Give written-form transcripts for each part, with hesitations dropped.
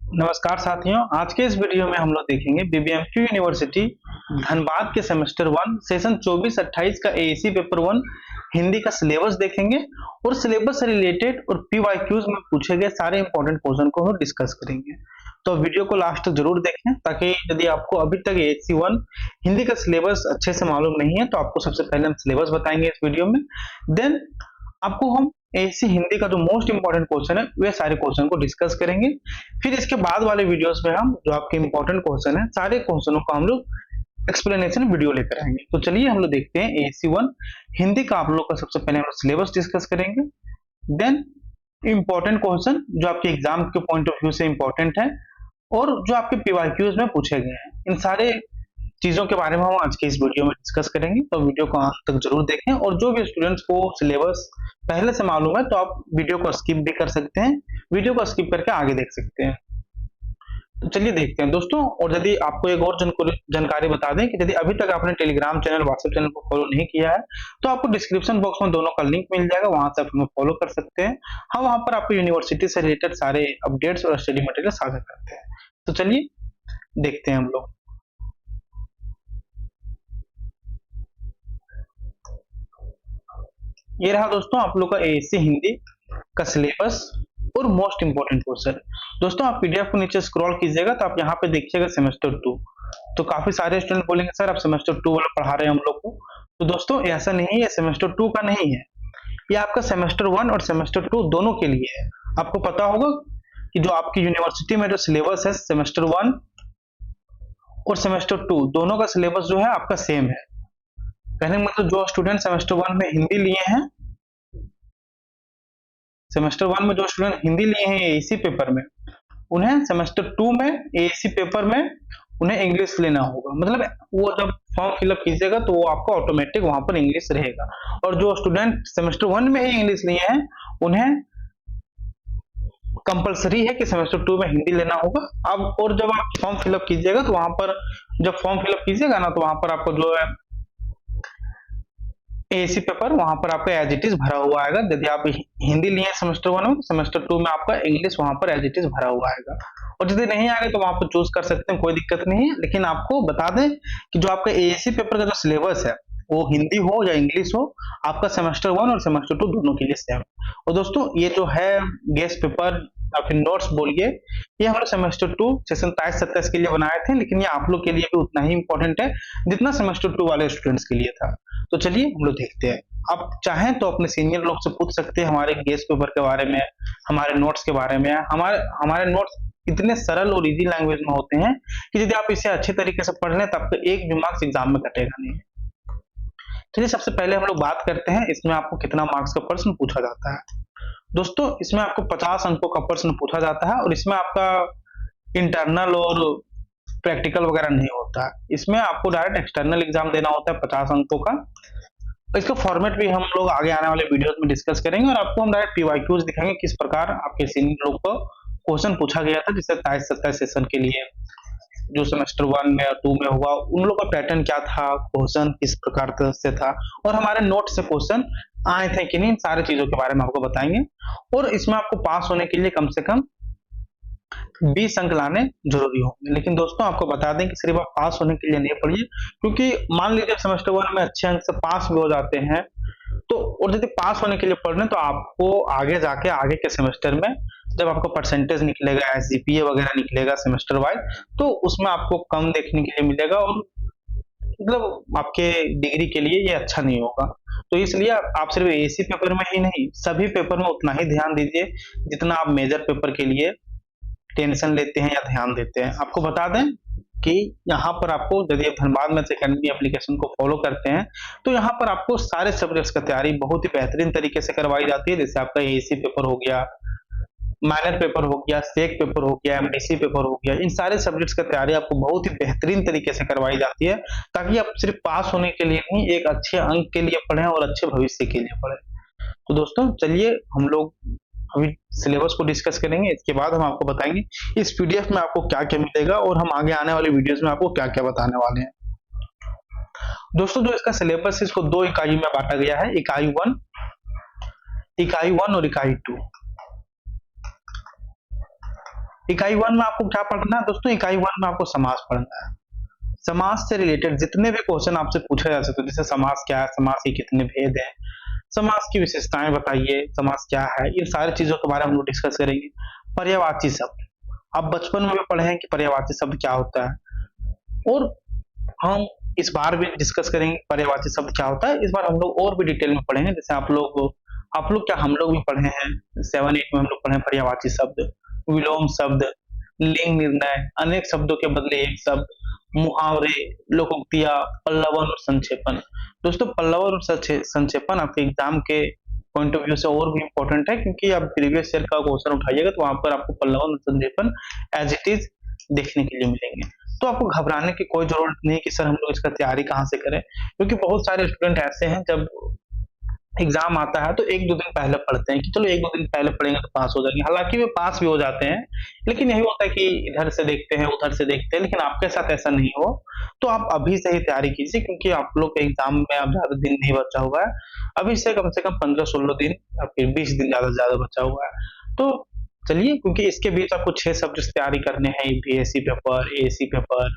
नमस्कार साथियों, आज के इस वीडियो में हम लोग देखेंगे बीबीएमक्यू यूनिवर्सिटी धनबाद के सेमेस्टर 1 सेशन 24-28 का एएसी पेपर 1 हिंदी का सिलेबस देखेंगे और सिलेबस से रिलेटेड और पीवाईक्यूज में पूछे गए सारे इंपॉर्टेंट क्वेश्चन को हम डिस्कस करेंगे। तो वीडियो को लास्ट तक जरूर देखें ताकि यदि आपको अभी तक एएसी 1 हिंदी का सिलेबस अच्छे से मालूम नहीं है तो आपको सबसे पहले हम सिलेबस बताएंगे इस वीडियो में, देन आपको हम एएसी हिंदी का जो मोस्ट इंपॉर्टेंट क्वेश्चन है वे सारे क्वेश्चन को डिस्कस करेंगे। फिर इसके बाद वाले वीडियोस में हम जो आपके इंपॉर्टेंट क्वेश्चन है सारे क्वेश्चनों का हम लोग एक्सप्लेनेशन वीडियो लेकर आएंगे। तो चलिए हम लोग देखते हैं एएसी 1 हिंदी का आप लोग का सबसे पहले हम सिलेबस डिस्कस करेंगे, देन इंपॉर्टेंट क्वेश्चन जो आपके एग्जाम के पॉइंट ऑफ व्यू से इंपॉर्टेंट है और जो आपके पीवाईक्यूज में पूछे गए हैं, इन सारे चीजों के बारे में हम आज के इस वीडियो में डिस्कस करेंगे। तो वीडियो को अंत तक जरूर देखें और जो भी स्टूडेंट्स को सिलेबस पहले से मालूम है तो आप वीडियो को स्किप भी कर सकते हैं, वीडियो को स्किप करके आगे देख सकते हैं। तो चलिए देखते हैं दोस्तों। और यदि आपको एक और जानकारी बता दें कि यदि अभी तक आपने टेलीग्राम चैनल व्हाट्सएप चैनल को फॉलो नहीं किया है तो आपको डिस्क्रिप्शन बॉक्स में दोनों का लिंक मिल जाएगा, वहां से आप हमें फॉलो कर सकते हैं। हम वहां पर आपको यूनिवर्सिटी से रिलेटेड सारे अपडेट्स और स्टडी मटेरियल साझा करते हैं। तो चलिए देखते हैं हम लोग। ये रहा दोस्तों आप लोग का एएसी हिंदी का सिलेबस और मोस्ट इंपोर्टेंट क्वेश्चन। दोस्तों आप पीडीएफ को नीचे स्क्रॉल कीजिएगा तो आप यहाँ पे देखिएगा सेमेस्टर 2। तो काफी सारे स्टूडेंट बोलेंगे सर आप सेमेस्टर 2 वाला पढ़ा रहे हैं हम लोग को। तो दोस्तों ऐसा नहीं है, सेमेस्टर 2 का नहीं है, ये आपका सेमेस्टर 1 और सेमेस्टर 2 दोनों के लिए है। आपको पता होगा कि जो आपकी यूनिवर्सिटी में जो सिलेबस है सेमेस्टर 1 और सेमेस्टर 2 दोनों का सिलेबस जो है आपका सेम है। कहने का मतलब जो स्टूडेंट सेमेस्टर 1 में हिंदी लिए हैं, सेमेस्टर 1 में जो स्टूडेंट हिंदी लिए हैं एएसी पेपर में, उन्हें सेमेस्टर 2 में एएसी पेपर में उन्हें इंग्लिश लेना होगा। मतलब वो जब फॉर्म फिलअप कीजिएगा तो वो आपका ऑटोमेटिक वहां पर इंग्लिश रहेगा। और जो स्टूडेंट सेमेस्टर 1 में ही इंग्लिश लिए हैं उन्हें कंपलसरी है कि सेमेस्टर 2 में हिंदी लेना होगा। अब और जब आप फॉर्म फिलअप कीजिएगा तो वहां पर जब फॉर्म फिलअप कीजिएगा ना तो वहां पर आपको जो है एएसी पेपर वहां पर आपका एज इट इज भरा हुआ आएगा। यदि आप हिंदी लिए सेमेस्टर 1 में, सेमेस्टर 2 में आपका इंग्लिश वहां पर एज इट इज भरा हुआ आएगा। और यदि नहीं आएगा तो वहां पर चूज कर सकते हैं, कोई दिक्कत नहीं है। लेकिन आपको बता दें कि जो आपका एएसी पेपर का जो सिलेबस है वो हिंदी हो या इंग्लिश हो, आपका सेमेस्टर 1 और सेमेस्टर 2 दोनों के लिए सेम। और दोस्तों ये जो है गेस्ट पेपर या फिर नोट्स बोलिए, ये हमारे सेमेस्टर 2 सेशन 27-27 के लिए बनाए थे, लेकिन ये आप लोग के लिए भी उतना ही इंपॉर्टेंट है जितना सेमेस्टर 2 वाले स्टूडेंट्स के लिए था। तो चलिए हम लोग देखते हैं। आप चाहें तो अपने सीनियर लोग से पूछ सकते हैं हमारे गेस्ट पेपर के बारे में, हमारे नोट्स के बारे में। हमारे नोट्स इतने सरल और इजी लैंग्वेज में होते हैं कि यदि आप इसे अच्छे तरीके से पढ़ लें तो आपका एक भी मार्क्स एग्जाम में कटेगा नहीं। चलिए सबसे पहले हम लोग बात करते हैं इसमें आपको कितना मार्क्स का प्रश्न पूछा जाता है। दोस्तों इसमें आपको 50 अंकों का प्रश्न पूछा जाता है और इसमें आपका इंटरनल और प्रैक्टिकल वगैरह नहीं होता है। इसमें आपको डायरेक्ट एक्सटर्नल एग्जाम देना होता है 50 अंकों का। इसका फॉर्मेट भी हम लोग आगे आने वाले वीडियोस में डिस्कस करेंगे और आपको हम डायरेक्ट पीवाईक्यूज दिखाएंगे किस प्रकार आपके सीनियर लोग को क्वेश्चन पूछा गया था जिससे 27-27 सेशन के लिए जो सेमेस्टर 1 में और 2 में हुआ, उन लोगों का पैटर्न क्या था, क्वेश्चन किस प्रकार से था और हमारे नोट से क्वेश्चन आए थे कि नहीं, इन सारी चीजों के बारे में आपको बताएंगे। और इसमें आपको पास होने के लिए कम से कम 20 अंक लाने जरूरी होंगे। लेकिन दोस्तों आपको बता दें कि सिर्फ आप पास होने के लिए नहीं पढ़िए, क्योंकि मान लीजिए सेमेस्टर 1 में अच्छे अंक से पास भी हो जाते हैं तो और यदि पास होने के लिए पढ़ रहे तो आपको आगे जाके आगे के सेमेस्टर में जब आपका परसेंटेज निकलेगा, एसजीपीए वगैरह निकलेगा सेमेस्टर वाइज, तो उसमें आपको कम देखने के लिए मिलेगा और मतलब आपके डिग्री के लिए ये अच्छा नहीं होगा। तो इसलिए आप सिर्फ एएसी पेपर में ही नहीं सभी पेपर में उतना ही ध्यान दीजिए जितना आप मेजर पेपर के लिए टेंशन लेते हैं या ध्यान देते हैं। आपको बता दें कि यहाँ पर आपको यदि आप धनबाद मैथ्स एकेडमी एप्लीकेशन को फॉलो करते हैं तो यहाँ पर आपको सारे सब्जेक्ट्स का तैयारी बहुत ही बेहतरीन तरीके से करवाई जाती है। जैसे आपका एएसी पेपर हो गया, माइनर पेपर हो गया, सेक पेपर हो गया, एमडीसी पेपर हो गया, इन सारे सब्जेक्ट्स का तैयारी आपको बहुत ही बेहतरीन तरीके से करवाई जाती है ताकि आप सिर्फ पास होने के लिए नहीं एक अच्छे अंक के लिए पढ़ें और अच्छे भविष्य के लिए पढ़ें। तो दोस्तों चलिए हम लोग अभी सिलेबस को डिस्कस करेंगे, इसके बाद हम आपको बताएंगे इस पीडीएफ में आपको क्या क्या मिलेगा और हम आगे आने वाले वीडियोस में आपको क्या क्या बताने वाले हैं। दोस्तों जो इसका सिलेबस है इसको 2 इकाई में बांटा गया है, इकाई 1 और इकाई 2। इकाई 1 में आपको क्या पढ़ना है दोस्तों? इकाई 1 में आपको समास पढ़ना है। समास से रिलेटेड जितने भी क्वेश्चन आपसे पूछे जा सकते हैं, जैसे समास क्या है, समास के कितने भेद हैं, समास की विशेषताएं बताइए, समास क्या है, इन सारी चीजों के बारे में हम लोग डिस्कस करेंगे। पर्यायवाची शब्द, आप बचपन में भी पढ़े हैं कि पर्यायवाची शब्द क्या होता है, और हम इस बार भी डिस्कस करेंगे पर्यायवाची शब्द क्या होता है। इस बार हम लोग और भी डिटेल में पढ़ेंगे, जैसे आप लोग क्या, हम लोग भी पढ़े हैं 7-8 में हम लोग पढ़े हैं पर्यायवाची शब्द, विलोम शब्द, लिंग निर्णय, अनेक शब्दों के बदले एक शब्द, मुहावरे, लोकोक्तियां, पल्लवन और संक्षेपण। दोस्तों पल्लवन और संक्षेपण आपके एग्जाम के पॉइंट ऑफ व्यू से और भी इम्पोर्टेंट है, क्योंकि आप प्रीवियस ईयर का क्वेश्चन उठाइएगा तो वहां पर आपको पल्लवन और संक्षेपण एज इट इज देखने के लिए मिलेंगे। तो आपको घबराने की कोई जरूरत नहीं कि सर हम लोग इसका तैयारी कहाँ से करें, क्योंकि बहुत सारे स्टूडेंट ऐसे हैं जब एग्जाम आता है तो 1-2 दिन पहले पढ़ते हैं कि चलो 1-2 दिन पहले पढ़ेंगे तो पास हो जाएंगे। हालांकि वे पास भी हो जाते हैं, लेकिन यही होता है कि इधर से देखते हैं उधर से देखते हैं, लेकिन आपके साथ ऐसा नहीं हो। तो आप अभी से ही तैयारी कीजिए, क्योंकि आप लोग के एग्जाम में अब ज्यादा दिन नहीं बचा हुआ है। अभी से कम 15-16 दिन या फिर 20 दिन ज्यादा से ज्यादा बचा हुआ है। तो चलिए, क्योंकि इसके बीच आपको 6 सब्जेक्ट तैयारी करने हैं, बीएससी पेपर, एएससी पेपर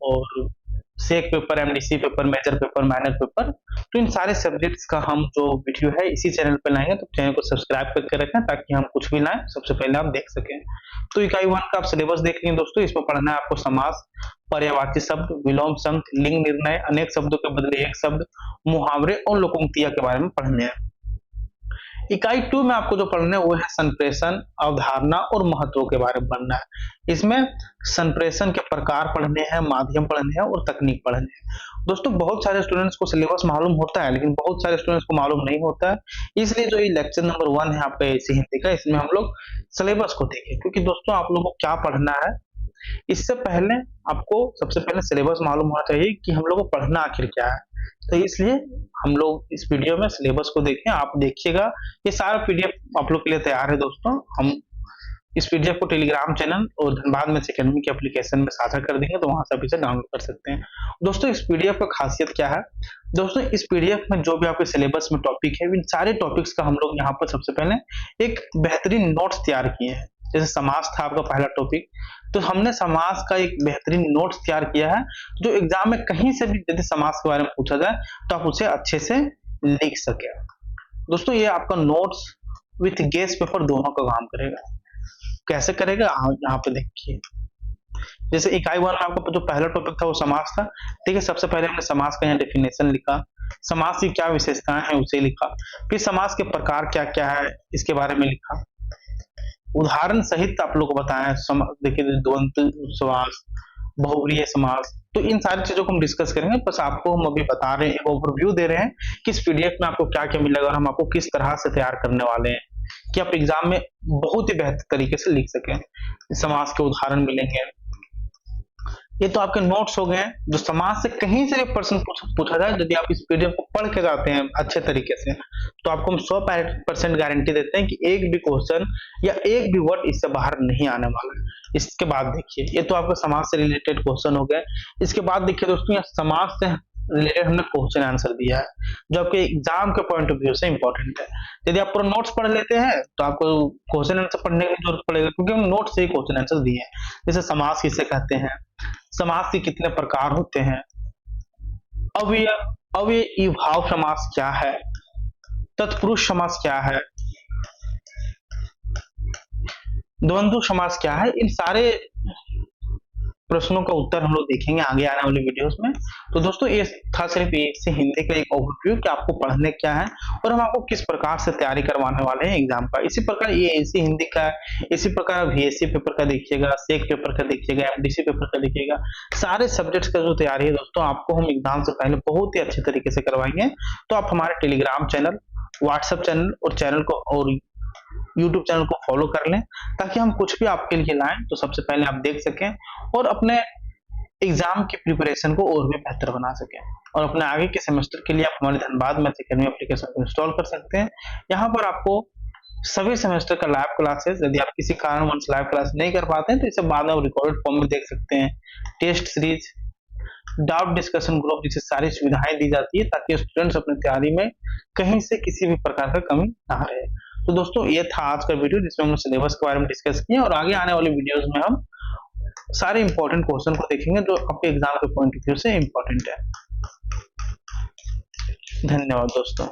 और SEC paper, MDC paper, major paper, minor paper. तो इन सारे सब्जेक्ट्स का हम जो वीडियो है इसी चैनल पे लाएंगे, तो चैनल को सब्सक्राइब करके रखें ताकि हम कुछ भी लाएं सबसे पहले आप देख सकें। तो इकाई 1 का आप सिलेबस देख लेंगे दोस्तों, इसमें पढ़ना है आपको समास, पर्यायवाची शब्द, विलोम शब्द, लिंग निर्णय, अनेक शब्दों के बदले एक शब्द, मुहावरे और लोकोक्तियां के बारे में पढ़ने हैं। इकाई 2 में आपको जो पढ़ना है वो है संप्रेषण, अवधारणा और महत्व के बारे में पढ़ना है। इसमें संप्रेषण के प्रकार पढ़ने हैं, माध्यम पढ़ने हैं और तकनीक पढ़ने हैं। दोस्तों बहुत सारे स्टूडेंट्स को सिलेबस मालूम होता है, लेकिन बहुत सारे स्टूडेंट्स को मालूम नहीं होता है। इसलिए जो ये लेक्चर नंबर 1 है आपका एसी हिंदी का, इसमें हम लोग सिलेबस को देखें, क्योंकि दोस्तों आप लोगों को क्या पढ़ना है इससे पहले आपको सबसे पहले सिलेबस मालूम होना चाहिए कि हम लोग को पढ़ना आखिर क्या है। तो इसलिए हम लोग इस वीडियो में सिलेबस को देखें, आप देखिएगा। ये सारा पीडीएफ आप लोग के लिए तैयार है दोस्तों। हम इस पीडीएफ को टेलीग्राम चैनल और धनबाद में एकेडमी के एप्लीकेशन में साझा कर देंगे, तो वहां से आप इसे डाउनलोड कर सकते हैं। दोस्तों इस पीडीएफ का खासियत क्या है? दोस्तों इस पीडीएफ में जो भी आपके सिलेबस में टॉपिक है, इन सारे टॉपिक्स का हम लोग यहाँ पर सबसे पहले एक बेहतरीन नोट्स तैयार किए हैं। जैसे समास था आपका पहला टॉपिक, तो हमने समास का एक बेहतरीन नोट्स तैयार किया है, जो एग्जाम में कहीं से भी यदि समास के बारे में पूछा जाए तो आप उसे अच्छे से लिख सके। दोस्तों ये आपका नोट्स विथ गेस पेपर दोनों का काम करेगा। कैसे करेगा यहाँ पे देखिए। जैसे इकाई 1 में आपका जो पहला टॉपिक था वो समास था, ठीक है। सबसे पहले हमने समास का यहाँ डेफिनेशन लिखा, समास की क्या विशेषताएं हैं उसे लिखा, फिर समास के प्रकार क्या क्या है इसके बारे में लिखा, उदाहरण सहित आप लोग को बताएं। देखिए द्वंद्व समास, बहुव्रीहि समास, तो इन सारी चीजों को हम डिस्कस करेंगे। बस आपको हम अभी बता रहे हैं, एक ओवरव्यू दे रहे हैं कि इस पीडीएफ में आपको क्या क्या मिलेगा और हम आपको किस तरह से तैयार करने वाले हैं कि आप एग्जाम में बहुत ही बेहतर तरीके से लिख सकें। समास के उदाहरण मिलेंगे। ये तो आपके नोट्स हो गए, जो समाज से कहीं से भी प्रश्न पूछा जाए, यदि आप इस पीडीएफ को पढ़ के जाते हैं अच्छे तरीके से, तो आपको हम 100% गारंटी देते हैं कि एक भी क्वेश्चन या एक भी वर्ड इससे बाहर नहीं आने वाला है। इसके बाद देखिए, ये तो आपका समाज से रिलेटेड क्वेश्चन हो गए। इसके बाद देखिए दोस्तों, यहाँ समाज से रिलेटेड हमने क्वेश्चन आंसर दिया है, जो आपके एग्जाम के पॉइंट ऑफ व्यू से इंपॉर्टेंट है। यदि आप पूरा नोट्स पढ़ लेते हैं तो आपको क्वेश्चन आंसर पढ़ने की जरूरत पड़ेगा, क्योंकि हम नोट से ही क्वेश्चन आंसर दिए हैं। जैसे समास किसे कहते हैं, समास के कितने प्रकार होते हैं, अव्ययीभाव समास क्या है, तत्पुरुष समास क्या है, द्वंद्व समास क्या है, इन सारे प्रश्नों का उत्तर हम लोग देखेंगे आगे आने वाले वीडियोस में। तो दोस्तों ये था सिर्फ से हिंदी का एक ओवरव्यू कि आपको पढ़ने क्या है और हम आपको किस प्रकार से तैयारी करवाने वाले हैं एग्जाम का। इसी प्रकार ये एसी हिंदी का, इसी प्रकार बीएससी पेपर का देखिएगा, सेक पेपर का देखिएगा, एमडीसी पेपर का देखिएगा। सारे सब्जेक्ट्स का जो तैयारी है दोस्तों, आपको हम एग्जाम से पहले बहुत ही अच्छे तरीके से करवाएंगे। तो आप हमारे टेलीग्राम चैनल, व्हाट्सएप चैनल और चैनल को और यूट्यूब चैनल को फॉलो कर लें, ताकि हम कुछ भी आपके लिए लाएं तो सबसे पहले आप देख सकें और अपने एग्जाम की प्रिपरेशन को और भी बेहतर बना सकें। और अपने आगे के सेमेस्टर के लिए आप हमारे धनबाद मैथ्स एकेडमी एप्लीकेशन को इंस्टॉल कर सकते हैं। यहाँ पर आपको सभी सेमेस्टर का लाइव क्लासेस, यदि आप किसी कारणवश लाइव क्लास नहीं कर पाते हैं तो इसे बाद में रिकॉर्डेड फॉर्म में देख सकते हैं। Test series, doubt discussion group, जैसे सारी सुविधाएं दी जाती है ताकि स्टूडेंट्स अपनी तैयारी में कहीं से किसी भी प्रकार का कमी ना रहे। तो दोस्तों ये था आज का वीडियो जिसमें हमने सिलेबस के बारे में डिस्कस किया, और आगे आने वाले वीडियोस में हम सारे इंपॉर्टेंट क्वेश्चन को देखेंगे जो आपके एग्जाम के पॉइंट ऑफ व्यू से इंपॉर्टेंट है। धन्यवाद दोस्तों।